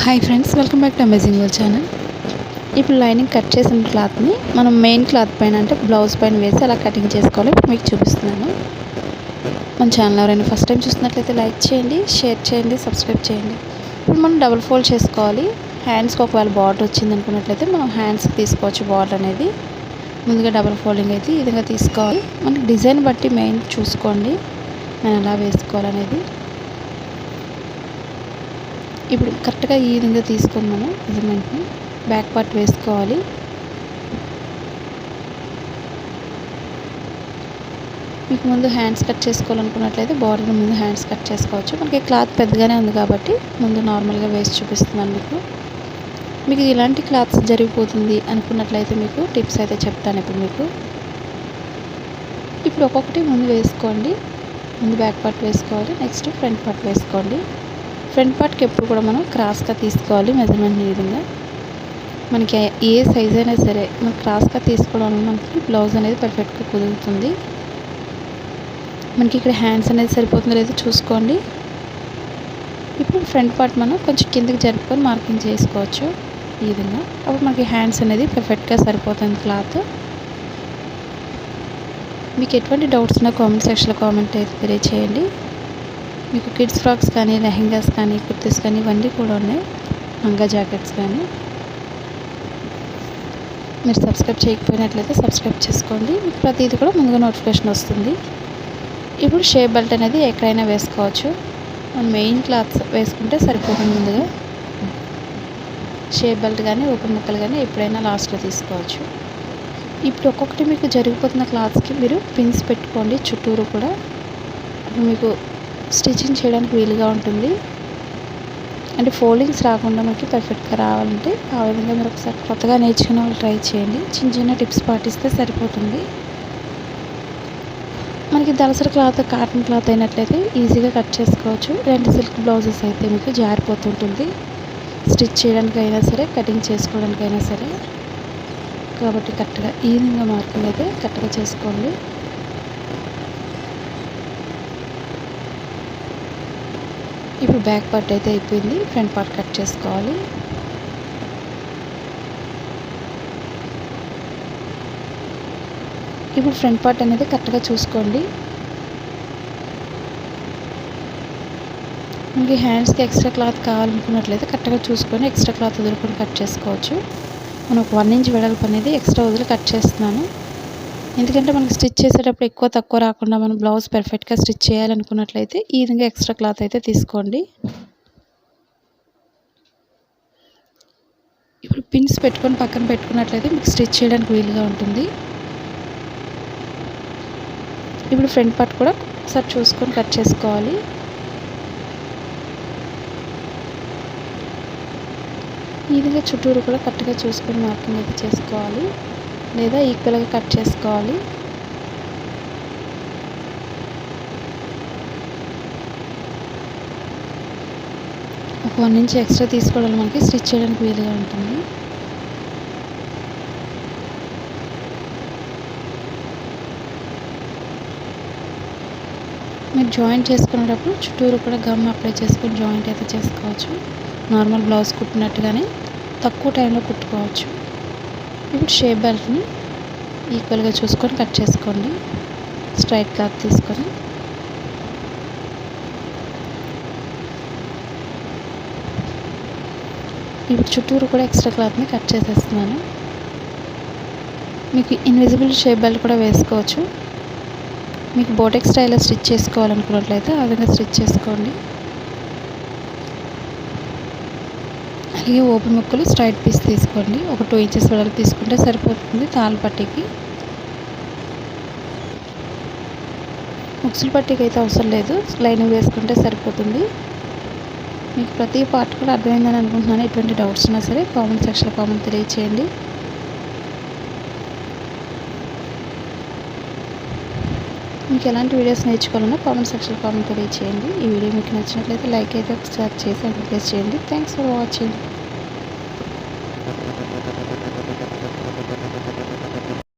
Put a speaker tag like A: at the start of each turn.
A: Hi friends, welcome back to amazing world channel. ఇప్పుడు lining cut చేసిన క్లాత్ని మనం మెయిన్ క్లాత్ పైన అంటే బ్లౌజ్ పైన వేసి అలా కటింగ్ చేసుకోవాలి. ఇప్పుడు మీకు చూపిస్తున్నాను. మన ఛానల్ ఎవరైనా ఫస్ట్ టైం చూస్తున్నట్లయితే లైక్ చేయండి, షేర్ చేయండి, సబ్స్క్రైబ్ చేయండి. ఇప్పుడు మనం డబుల్ ఫోల్డ్ చేసుకోవాలి. హ్యాండ్స్కి ఒకవేళ బార్డర్ వచ్చింది అనుకున్నట్లయితే మనం హ్యాండ్స్కి తీసుకోవచ్చు. బార్డర్ అనేది ముందుగా డబుల్ ఫోల్డింగ్ అయితే ఈ విధంగా తీసుకోవాలి. మనకి డిజైన్ బట్టి మెయిన్ చూసుకోండి నేను ఎలా వేసుకోవాలనేది. ఇప్పుడు కరెక్ట్గా ఈ విధంగా తీసుకొని మనం మెజర్మెంట్ని బ్యాక్ పార్ట్ వేసుకోవాలి. మీకు ముందు హ్యాండ్స్ కట్ చేసుకోవాలనుకున్నట్లయితే బార్డర్ ముందు హ్యాండ్స్ కట్ చేసుకోవచ్చు. మనకి క్లాత్ పెద్దగానే ఉంది కాబట్టి ముందు నార్మల్గా వేసి చూపిస్తున్నాను మీకు ఇలాంటి క్లాత్స్ జరిగిపోతుంది అనుకున్నట్లయితే మీకు టిప్స్ అయితే చెప్తాను. ఇప్పుడు ఒక్కొక్కటి ముందు వేసుకోండి. ముందు బ్యాక్ పార్ట్ వేసుకోవాలి, నెక్స్ట్ ఫ్రంట్ పార్ట్ వేసుకోండి. ఫ్రంట్ పార్ట్కి ఎప్పుడు కూడా మనం క్రాస్గా తీసుకోవాలి. మెజర్మెంట్ ఈ విధంగా మనకి ఏ సైజ్ అయినా సరే మనం క్రాస్గా తీసుకోవడం వల్ల మనకి బ్లౌజ్ అనేది పర్ఫెక్ట్గా కుదురుతుంది. మనకి ఇక్కడ హ్యాండ్స్ అనేది సరిపోతుందో లేదో చూసుకోండి. ఇప్పుడు ఫ్రంట్ పార్ట్ మనం కొంచెం కిందకి జరుపుకొని మార్కింగ్ చేసుకోవచ్చు ఈ విధంగా. అప్పుడు మనకి హ్యాండ్స్ అనేది పర్ఫెక్ట్గా సరిపోతుంది క్లాత్. మీకు ఎటువంటి డౌట్స్ ఉన్నా కామెంట్ సెక్షన్లో కామెంట్ అయితే తెలియచేయండి. మీకు కిడ్స్ ఫ్రాక్స్ కానీ, లెహెంగాస్ కానీ, కుర్తీస్ కానీ ఇవన్నీ కూడా ఉన్నాయి. లంగా జాకెట్స్ కానీ. మీరు సబ్స్క్రైబ్ చేయకపోయినట్లయితే సబ్స్క్రైబ్ చేసుకోండి. మీకు ప్రతిదీ కూడా ముందుగా నోటిఫికేషన్ వస్తుంది. ఇప్పుడు షేప్ బెల్ట్ అనేది ఎక్కడైనా వేసుకోవచ్చు. మనం మెయిన్ క్లాత్స్ వేసుకుంటే సరిపోతుంది. ముందుగా షేప్ బెల్ట్ కానీ ఓపెన్ ముక్కలు కానీ ఎప్పుడైనా లాస్ట్లో తీసుకోవచ్చు. ఇప్పుడు ఒక్కొక్కటి మీకు జరిగిపోతున్న క్లాత్స్కి మీరు పిన్స్ పెట్టుకోండి చుట్టూరు కూడా. అప్పుడు మీకు స్టిచ్చింగ్ చేయడానికి వీలుగా ఉంటుంది. అంటే ఫోల్డింగ్స్ రాకుండా మనకి పర్ఫెక్ట్గా రావాలంటే ఆ విధంగా మీరు ఒకసారి కొత్తగా నేర్చుకునే వాళ్ళు ట్రై చేయండి. చిన్న చిన్న టిప్స్ పాటిస్తే సరిపోతుంది. మనకి దళసరి క్లాత్, కాటన్ క్లాత్ అయినట్లయితే ఈజీగా కట్ చేసుకోవచ్చు. రెండు సిల్క్ బ్లౌజెస్ అయితే మీకు జారిపోతుంటుంది స్టిచ్ చేయడానికి అయినా సరే, కటింగ్ చేసుకోవడానికైనా సరే. కాబట్టి కరెక్ట్గా ఈ విధంగా మార్కింగ్ అయితే కరెక్ట్గా చేసుకోండి. ఇప్పుడు బ్యాక్ పార్ట్ అయితే అయిపోయింది. ఫ్రంట్ పార్ట్ కట్ చేసుకోవాలి. ఇప్పుడు ఫ్రంట్ పార్ట్ అనేది కరెక్ట్గా చూసుకోండి. మనకి హ్యాండ్స్కి ఎక్స్ట్రా క్లాత్ కావాలనుకున్నట్లయితే కరెక్ట్గా చూసుకొని ఎక్స్ట్రా క్లాత్ వదులుకొని కట్ చేసుకోవచ్చు. మనం ఒక 1 ఇంచ్ వెడల్పు అనేది ఎక్స్ట్రా వదిలి కట్ చేస్తున్నాను. ఎందుకంటే మనకి స్టిచ్ చేసేటప్పుడు ఎక్కువ తక్కువ రాకుండా మనం బ్లౌజ్ పర్ఫెక్ట్గా స్టిచ్ చేయాలనుకున్నట్లయితే ఈ విధంగా ఎక్స్ట్రా క్లాత్ అయితే తీసుకోండి. ఇప్పుడు పిన్స్ పెట్టుకొని పక్కన పెట్టుకున్నట్లయితే మీకు స్టిచ్ చేయడానికి వీలుగా ఉంటుంది. ఇప్పుడు ఫ్రంట్ పార్ట్ కూడా ఒకసారి చూసుకొని కట్ చేసుకోవాలి. ఈ విధంగా చుట్టూరు కూడా కరెక్ట్గా చూసుకొని మార్కింగ్ అయితే చేసుకోవాలి, లేదా ఈక్వల్గా కట్ చేసుకోవాలి. ఒక 1 ఇంచ్ ఎక్స్ట్రా తీసుకోవడం మనకి స్టిచ్ చేయడానికి వీలుగా ఉంటుంది. మీరు జాయింట్ చేసుకునేటప్పుడు చుట్టూరు కూడా గమ్ అప్లై చేసుకొని జాయింట్ అయితే చేసుకోవచ్చు. నార్మల్ బ్లౌజ్ కుట్టినట్టుగానే తక్కువ టైంలో కుట్టుకోవచ్చు. ఇప్పుడు షేప్ బెల్ట్ని ఈక్వల్గా చూసుకొని కట్ చేసుకోండి. స్ట్రైట్ క్లాత్ తీసుకొని ఇప్పుడు చుట్టూరు కూడా ఎక్స్ట్రా క్లాత్ని కట్ చేసేస్తున్నాను. మీకు ఇన్విజిబుల్ షేప్ బెల్ట్ కూడా వేసుకోవచ్చు. మీకు బోటెక్ స్టైల్లో స్టిచ్ చేసుకోవాలనుకున్నట్లయితే ఆ విధంగా స్టిచ్ చేసుకోండి. అలాగే ఓపెన్ ముక్కలు స్ట్రైట్ పీస్ తీసుకోండి. ఒక 2 ఇంచెస్ వెడల్పు తీసుకుంటే సరిపోతుంది. తాళ్ళ పట్టీకి, ముక్సుల పట్టీకి అయితే అవసరం లేదు, లైనింగ్ వేసుకుంటే సరిపోతుంది. మీకు ప్రతి పార్ట్ కూడా అర్థమైందని అనుకుంటున్నాను. ఎటువంటి డౌట్స్ ఉన్నా సరే కామెంట్ సెక్షన్లో కామెంట్ తెలియచేయండి. మీకు ఎలాంటి వీడియోస్ నేర్చుకోవాలన్నా కామెంట్ సెక్షన్లో కామెంట్ తెలియచేయండి. ఈ వీడియో మీకు నచ్చినట్లయితే లైక్ అయితే ఒకసారి చేసి ఎంకరేజ్ చేయండి. Thanks for watching.